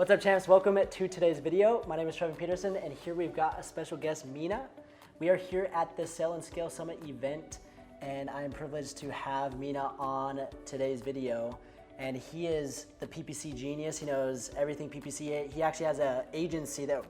What's up, champs? Welcome to today's video. My name is Trevin Peterson, and here we've got a special guest, Mina. We are here at the Sell and Scale Summit event, and I am privileged to have Mina on today's video. And he is the PPC genius. He knows everything PPC. He actually has an agency that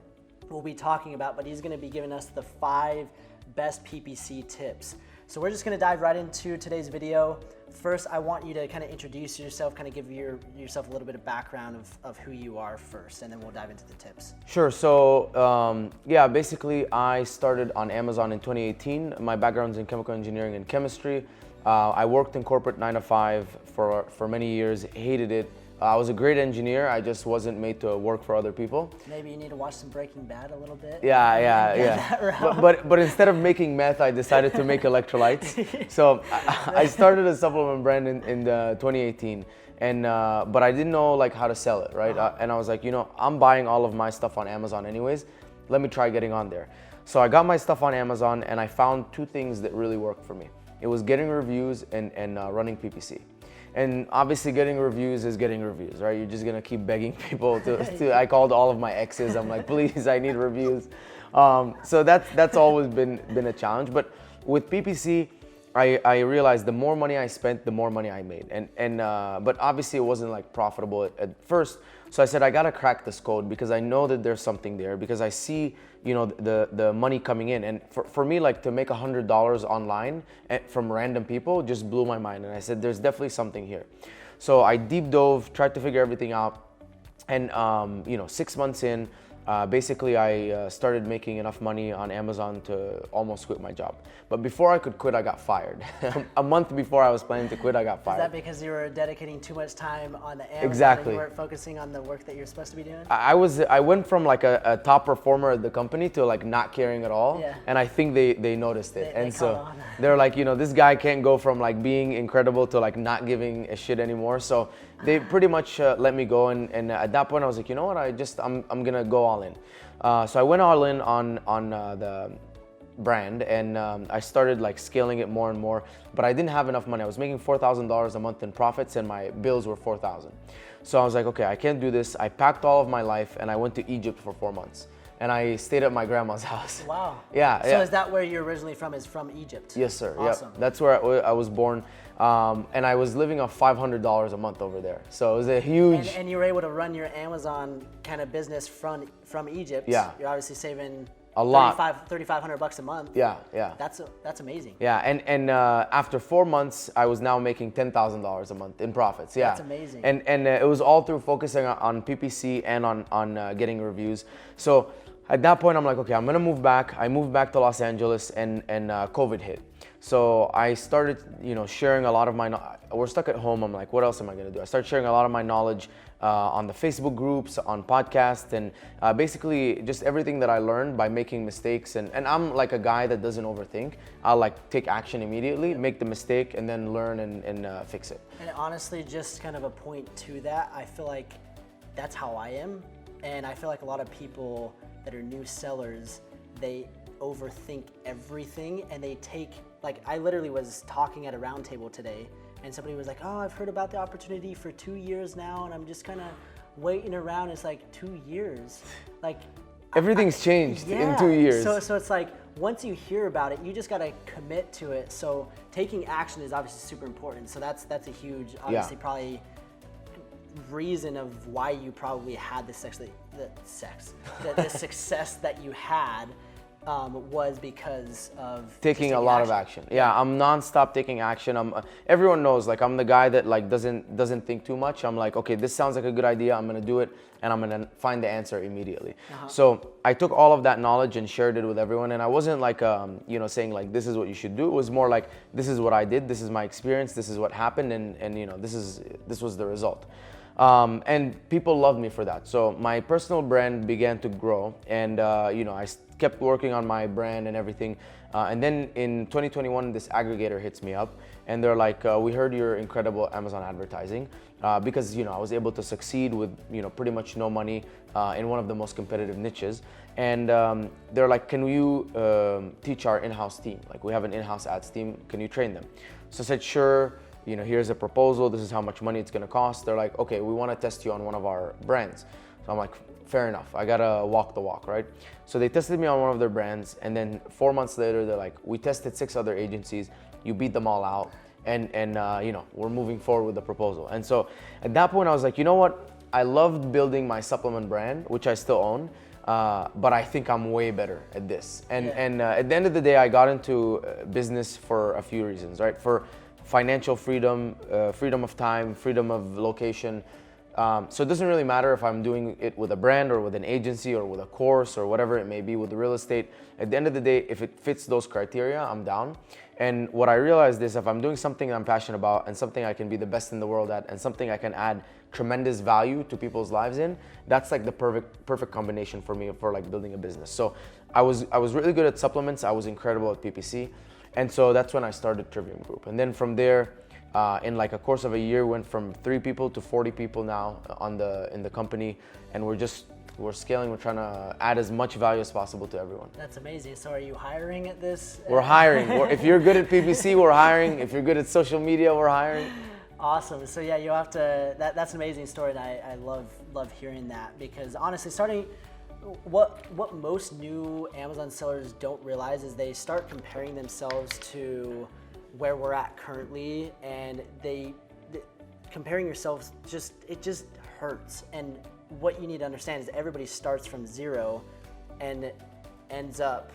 we'll be talking about, but he's going to be giving us the 5 best PPC tips. So we're just going to dive right into today's video. First, I want you to kind of introduce yourself, kind of give yourself a little bit of background of who you are first, and then we'll dive into the tips. Sure. So basically I started on Amazon in 2018. My background's in chemical engineering and chemistry. I worked in corporate 9 to 5 for many years, hated it. I was a great engineer, I just wasn't made to work for other people. Maybe you need to watch some Breaking Bad a little bit. Yeah. But instead of making meth, I decided to make electrolytes. So I started a supplement brand in 2018, and but I didn't know like how to sell it, right? And I was like, I'm buying all of my stuff on Amazon anyways. Let me try getting on there. So I got my stuff on Amazon, and I found 2 things that really worked for me. It was getting reviews and running PPC. And obviously getting reviews is getting reviews, right? You're just gonna keep begging people to I called all of my exes, I'm like, please, I need reviews. So that's always been a challenge. But with PPC, I realized the more money I spent, the more money I made. But obviously it wasn't like profitable at first. So I said, I gotta crack this code because I know that there's something there, because I see, the money coming in. And for me, like to make $100 online from random people just blew my mind. And I said, there's definitely something here. So I deep dove, tried to figure everything out. And 6 months in, basically I started making enough money on Amazon to almost quit my job. But before I could quit, I got fired. A month before I was planning to quit, I got fired. Is that because you were dedicating too much time on the Amazon? Exactly. And you weren't focusing on the work that you're supposed to be doing? I went from like a top performer at the company to like not caring at all. Yeah. And I think they noticed it. They and so caught on. they're like, this guy can't go from like being incredible to like not giving a shit anymore. So they pretty much let me go. And at that point I was like, you know what, I'm gonna go all in. So I went all in on the brand, and I started like scaling it more and more, but I didn't have enough money. I was making $4,000 a month in profits, and my bills were $4,000. So I was like, okay, I can't do this. I packed all of my life and I went to Egypt for 4 months, and I stayed at my grandma's house. Wow. Yeah. So is that where you're originally from? Is from Egypt? Yes, sir. Awesome. Yep. That's where I was born. And I was living off $500 a month over there. So it was a huge... And you were able to run your Amazon kind of business from Egypt. Yeah. You're obviously saving a lot. $3,500 a month. Yeah. That's amazing. Yeah, and after 4 months, I was now making $10,000 a month in profits. Yeah. That's amazing. And it was all through focusing on PPC and on getting reviews. So at that point, I'm like, okay, I'm gonna move back. I moved back to Los Angeles, and COVID hit. So I started, sharing a lot of we're stuck at home. I'm like, what else am I gonna do? I started sharing a lot of my knowledge on the Facebook groups, on podcasts, and basically just everything that I learned by making mistakes. And I'm like a guy that doesn't overthink. I'll like take action immediately, make the mistake, and then learn and fix it. And honestly, just kind of a point to that, I feel like that's how I am. And I feel like a lot of people that are new sellers, they overthink everything, and they take, like I literally was talking at a round table today, and somebody was like, oh, I've heard about the opportunity for 2 years now, and I'm just kind of waiting around. It's like 2 years. Like everything's changed in 2 years. So it's like, once you hear about it, you just got to commit to it. So taking action is obviously super important. So that's a huge, obviously probably reason of why you probably had the success that you had. Was because of taking a lot of action. Yeah, I'm nonstop taking action. Everyone knows, like I'm the guy that like doesn't think too much. I'm like, okay, this sounds like a good idea. I'm gonna do it, and I'm gonna find the answer immediately. So I took all of that knowledge and shared it with everyone. And I wasn't like saying like this is what you should do. It was more like this is what I did. This is my experience. This is what happened, and this was the result. And people loved me for that. So my personal brand began to grow, and I kept working on my brand and everything. And then in 2021, this aggregator hits me up, and they're like, we heard your incredible Amazon advertising, because I was able to succeed with pretty much no money in one of the most competitive niches. And they're like, can you teach our in-house team? Like, we have an in-house ads team. Can you train them? So I said, sure. Here's a proposal. This is how much money it's going to cost. They're like, okay, we want to test you on one of our brands. So I'm like, fair enough, I gotta walk the walk, right? So they tested me on one of their brands, and then 4 months later, they're like, we tested 6 other agencies, you beat them all out, and you know, we're moving forward with the proposal. And so at that point, I was like, you know what? I loved building my supplement brand, which I still own, but I think I'm way better at this. And at the end of the day, I got into business for a few reasons, right? For financial freedom, freedom of time, freedom of location. So it doesn't really matter if I'm doing it with a brand or with an agency or with a course or whatever it may be with the real estate. At the end of the day, if it fits those criteria, I'm down. And what I realized is if I'm doing something I'm passionate about and something I can be the best in the world at and something I can add tremendous value to people's lives in, that's like the perfect combination for me for like building a business. So I was really good at supplements. I was incredible at PPC. And so that's when I started Trivium Group. And then from there, in like a course of a year, went from 3 people to 40 people now in the company, and we're scaling. We're trying to add as much value as possible to everyone. That's amazing. So are you hiring at this? We're hiring. If you're good at PPC, we're hiring. If you're good at social media, we're hiring. Awesome. So yeah, you'll have to. That's an amazing story, and I love hearing that, because honestly, what most new Amazon sellers don't realize is they start comparing themselves to where we're at currently, and comparing yourselves just hurts. And what you need to understand is everybody starts from zero and ends up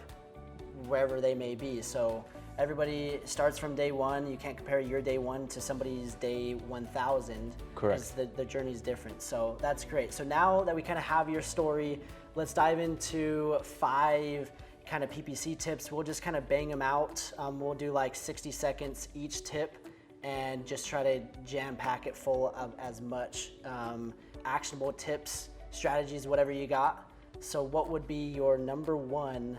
wherever they may be. So everybody starts from day one. You can't compare your day one to somebody's day 1,000. Correct. The journey's different. So that's great. So now that we kind of have your story, let's dive into 5 kind of PPC tips. We'll just kind of bang them out. We'll do like 60 seconds each tip and just try to jam pack it full of as much actionable tips, strategies, whatever you got. So what would be your number 1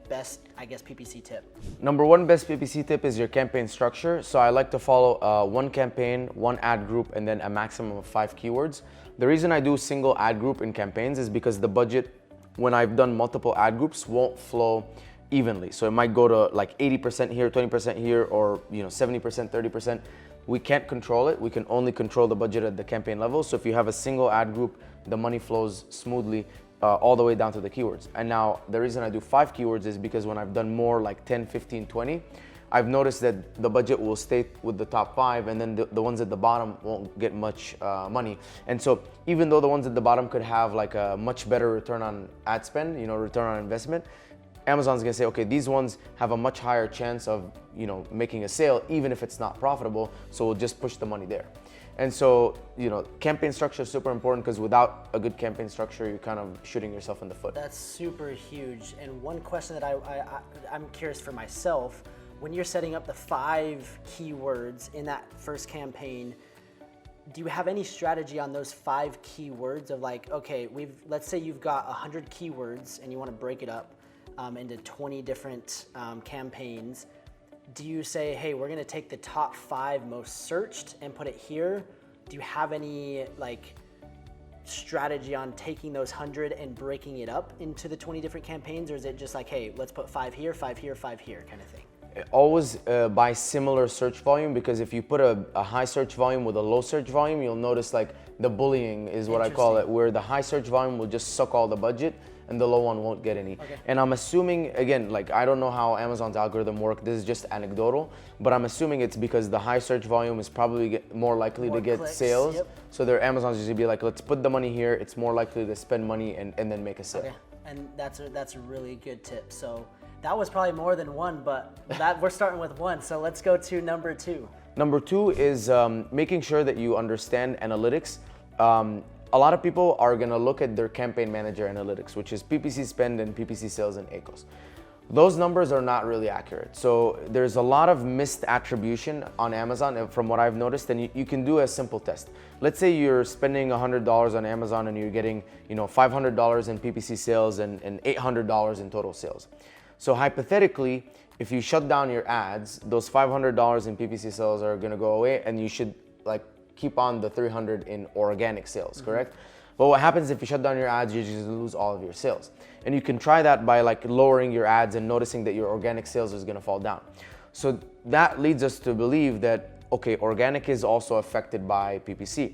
best, I guess, PPC tip? Number 1 best PPC tip is your campaign structure. So I like to follow 1 campaign, 1 ad group, and then a maximum of 5 keywords. The reason I do single ad group in campaigns is because the budget, when I've done multiple ad groups, won't flow evenly. So it might go to like 80% here, 20% here, or 70%, 30%. We can't control it. We can only control the budget at the campaign level. So if you have a single ad group, the money flows smoothly all the way down to the keywords. And now the reason I do 5 keywords is because when I've done more like 10, 15, 20, I've noticed that the budget will stay with the top 5, and then the ones at the bottom won't get much money. And so even though the ones at the bottom could have like a much better return on ad spend, return on investment, Amazon's gonna say, okay, these ones have a much higher chance of making a sale, even if it's not profitable, so we'll just push the money there. And so, campaign structure is super important, because without a good campaign structure, you're kind of shooting yourself in the foot. That's super huge. And one question that I'm curious for myself, when you're setting up the 5 keywords in that first campaign, do you have any strategy on those 5 keywords of like, okay, let's say you've got 100 keywords and you want to break it up into 20 different campaigns. Do you say, hey, we're going to take the top 5 most searched and put it here? Do you have any like strategy on taking those 100 and breaking it up into the 20 different campaigns? Or is it just like, hey, let's put 5 here, 5 here, 5 here kind of thing? Always by similar search volume, because if you put a high search volume with a low search volume, you'll notice like the bullying is what I call it, where the high search volume will just suck all the budget and the low one won't get any. Okay. And I'm assuming, again, like I don't know how Amazon's algorithm works, this is just anecdotal, but I'm assuming it's because the high search volume is probably more likely to get sales. Yep. So their Amazon's usually be like, let's put the money here, it's more likely to spend money and then make a sale. Okay. And that's a really good tip. So that was probably more than 1, but we're starting with 1. So let's go to number 2. Number 2 is making sure that you understand analytics. A lot of people are gonna look at their campaign manager analytics, which is PPC spend and PPC sales and ACOS. Those numbers are not really accurate. So there's a lot of missed attribution on Amazon from what I've noticed, and you can do a simple test. Let's say you're spending $100 on Amazon and you're getting $500 in PPC sales and $800 in total sales. So hypothetically, if you shut down your ads, those $500 in PPC sales are gonna go away, and you should like keep on the $300 in organic sales, correct? But what happens if you shut down your ads, you just lose all of your sales. And you can try that by like lowering your ads and noticing that your organic sales is gonna fall down. So that leads us to believe that, okay, organic is also affected by PPC.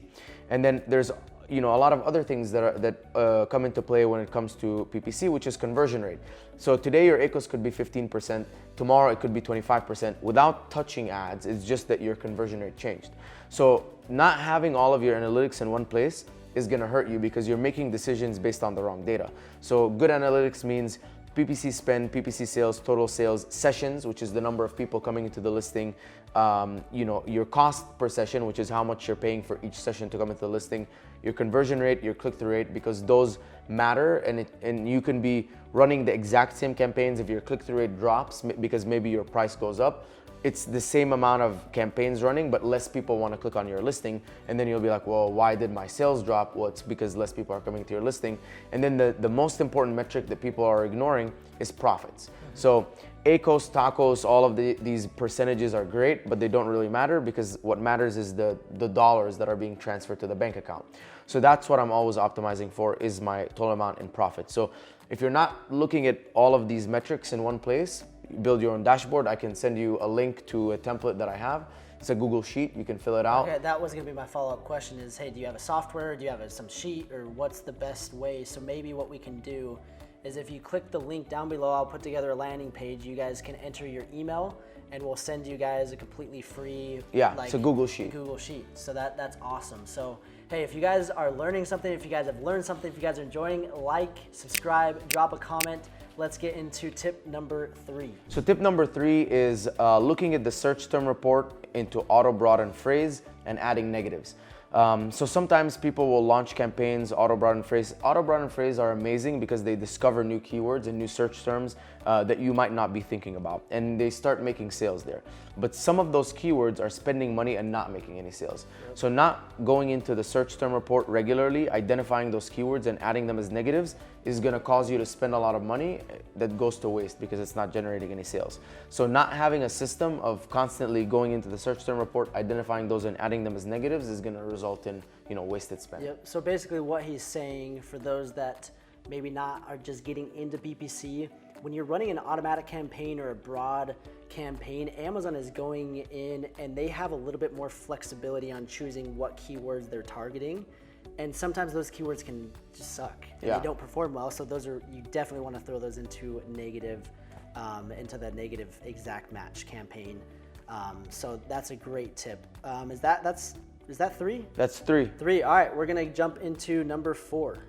And then there's a lot of other things that come into play when it comes to PPC, which is conversion rate. So today your ACOS could be 15%, tomorrow it could be 25%. Without touching ads, it's just that your conversion rate changed. So not having all of your analytics in one place is gonna hurt you because you're making decisions based on the wrong data. So good analytics means PPC spend, PPC sales, total sales, sessions, which is the number of people coming into the listing, your cost per session, which is how much you're paying for each session to come into the listing, your conversion rate, your click-through rate, because those matter, and you can be running the exact same campaigns. If your click-through rate drops because maybe your price goes up, it's the same amount of campaigns running, but less people want to click on your listing. And then you'll be like, well, why did my sales drop? Well, it's because less people are coming to your listing. And then the most important metric that people are ignoring is profits. So ACOS, TACOS, all of these percentages are great, but they don't really matter because what matters is the dollars that are being transferred to the bank account. So that's what I'm always optimizing for, is my total amount in profit. So if you're not looking at all of these metrics in one place, build your own dashboard. I can send you a link to a template that I have. It's a Google Sheet. You can fill it out. Okay, that was going to be my follow-up question is, hey, do you have a software? Do you have some sheet? Or what's the best way? So maybe what we can do is if you click the link down below, I'll put together a landing page. You guys can enter your email and we'll send you guys a completely free, it's a Google Sheet. Google Sheet. So that's awesome. So hey, if you guys are learning something, if you guys have learned something, if you guys are enjoying, like, subscribe, drop a comment. Let's get into tip number 3. So tip number 3 is looking at the search term report into auto broaden phrase and adding negatives. So sometimes people will launch campaigns, auto broaden phrase. Auto broaden phrase are amazing because they discover new keywords and new search terms that you might not be thinking about, and they start making sales there. But some of those keywords are spending money and not making any sales. Yep. So not going into the search term report regularly, identifying those keywords and adding them as negatives is gonna cause you to spend a lot of money that goes to waste because it's not generating any sales. So not having a system of constantly going into the search term report, identifying those and adding them as negatives is gonna result in wasted spend. Yep. So basically what he's saying, for those that maybe not are just getting into PPC, when you're running an automatic campaign or a broad campaign, Amazon is going in and they have a little bit more flexibility on choosing what keywords they're targeting. And sometimes those keywords can just suck and they don't perform well. So you definitely want to throw those into into the negative exact match campaign. So that's a great tip. Is that 3? That's 3. 3. All right, we're gonna jump into number 4.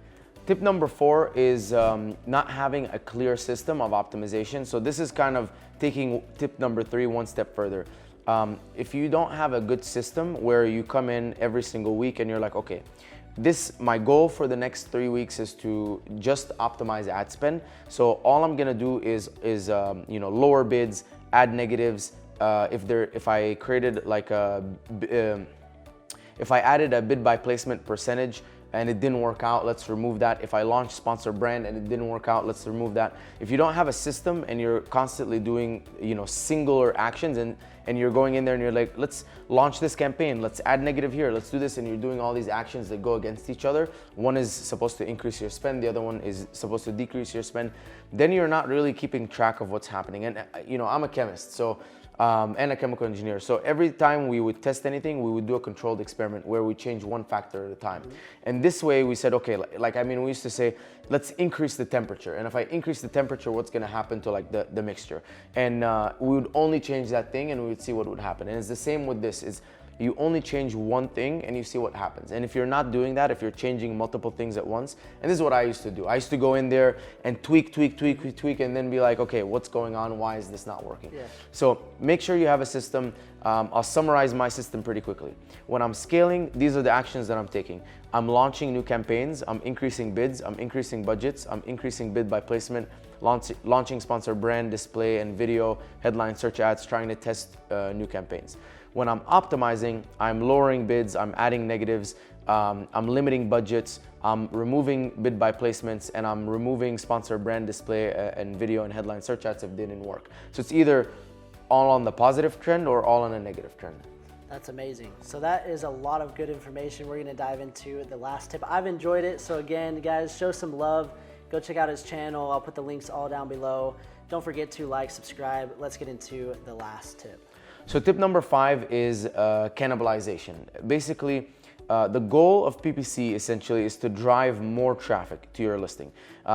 Tip number 4 is not having a clear system of optimization. So this is kind of taking tip number 3 one step further. If you don't have a good system where you come in every single week and you're like, okay, my goal for the next 3 weeks is to just optimize ad spend. So all I'm gonna do is lower bids, add negatives. If I created if I added a bid by placement percentage and it didn't work out, let's remove that. If I launched sponsor brand and it didn't work out, let's remove that. If you don't have a system and you're constantly doing singular actions and you're going in there and you're like, let's launch this campaign, let's add negative here, let's do this, and you're doing all these actions that go against each other. One is supposed to increase your spend, the other one is supposed to decrease your spend. Then you're not really keeping track of what's happening. And I'm a chemist, so and a chemical engineer. So every time we would test anything, we would do a controlled experiment where we change one factor at a time. And this way we said, okay, we used to say, let's increase the temperature. And if I increase the temperature, what's gonna happen to the mixture? And we would only change that thing and we would see what would happen. And it's the same with this, is you only change one thing and you see what happens. And if you're not doing that, if you're changing multiple things at once, and this is what I used to do. I used to go in there and tweak, and then be like, okay, what's going on? Why is this not working? Yeah. So make sure you have a system. I'll summarize my system pretty quickly. When I'm scaling, these are the actions that I'm taking. I'm launching new campaigns, I'm increasing bids, I'm increasing budgets, I'm increasing bid by placement, launching sponsor brand, display and video, headline search ads, trying to test new campaigns. When I'm optimizing, I'm lowering bids, I'm adding negatives, I'm limiting budgets, I'm removing bid by placements, and I'm removing sponsor brand, display and video and headline search ads if they didn't work. So it's either all on the positive trend or all on a negative trend. That's amazing. So that is a lot of good information. We're gonna dive into the last tip. I've enjoyed it. So again, guys, show some love. Go check out his channel. I'll put the links all down below. Don't forget to like, subscribe. Let's get into the last tip. So tip number 5 is cannibalization. Basically, the goal of PPC essentially is to drive more traffic to your listing.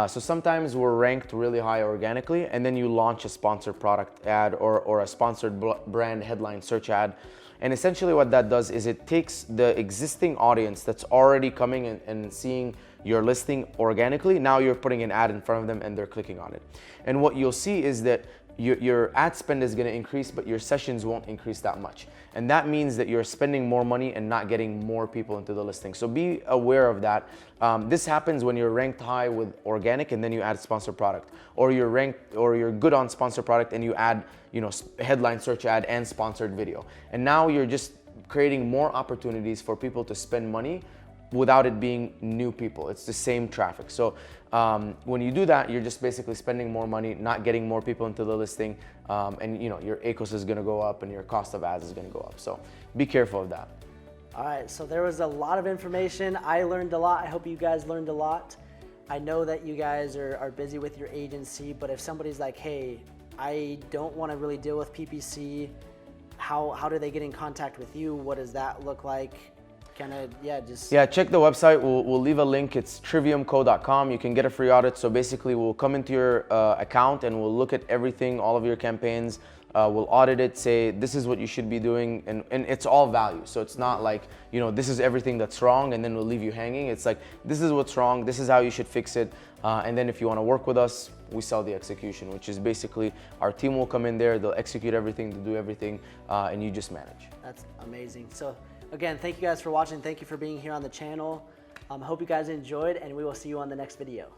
So sometimes we're ranked really high organically, and then you launch a sponsored product ad or a sponsored brand headline search ad. And essentially what that does is it takes the existing audience that's already coming and seeing your listing organically. Now you're putting an ad in front of them and they're clicking on it. And what you'll see is that your ad spend is going to increase, but your sessions won't increase that much. And that means that you're spending more money and not getting more people into the listing. So be aware of that. This happens when you're ranked high with organic and then you add sponsored product, or you're ranked or you're good on sponsored product and you add, headline search ad and sponsored video. And now you're just creating more opportunities for people to spend money without it being new people. It's the same traffic. So when you do that, you're just basically spending more money, not getting more people into the listing, and your ACOS is gonna go up and your cost of ads is gonna go up. So be careful of that. All right, so there was a lot of information. I learned a lot. I hope you guys learned a lot. I know that you guys are busy with your agency, but if somebody's like, hey, I don't wanna really deal with PPC, how do they get in contact with you? What does that look like? Check the website. We'll leave a link. It's triviumco.com. You can get a free audit. So basically we'll come into your account and we'll look at everything, all of your campaigns. We'll audit it, say this is what you should be doing, and it's all value. So it's not like, this is everything that's wrong and then we'll leave you hanging. It's like, this is what's wrong, this is how you should fix it. And then if you want to work with us, we sell the execution, which is basically our team will come in there, they'll execute everything, they'll do everything, and you just manage. That's amazing. So again, thank you guys for watching. Thank you for being here on the channel. Hope you guys enjoyed, and we will see you on the next video.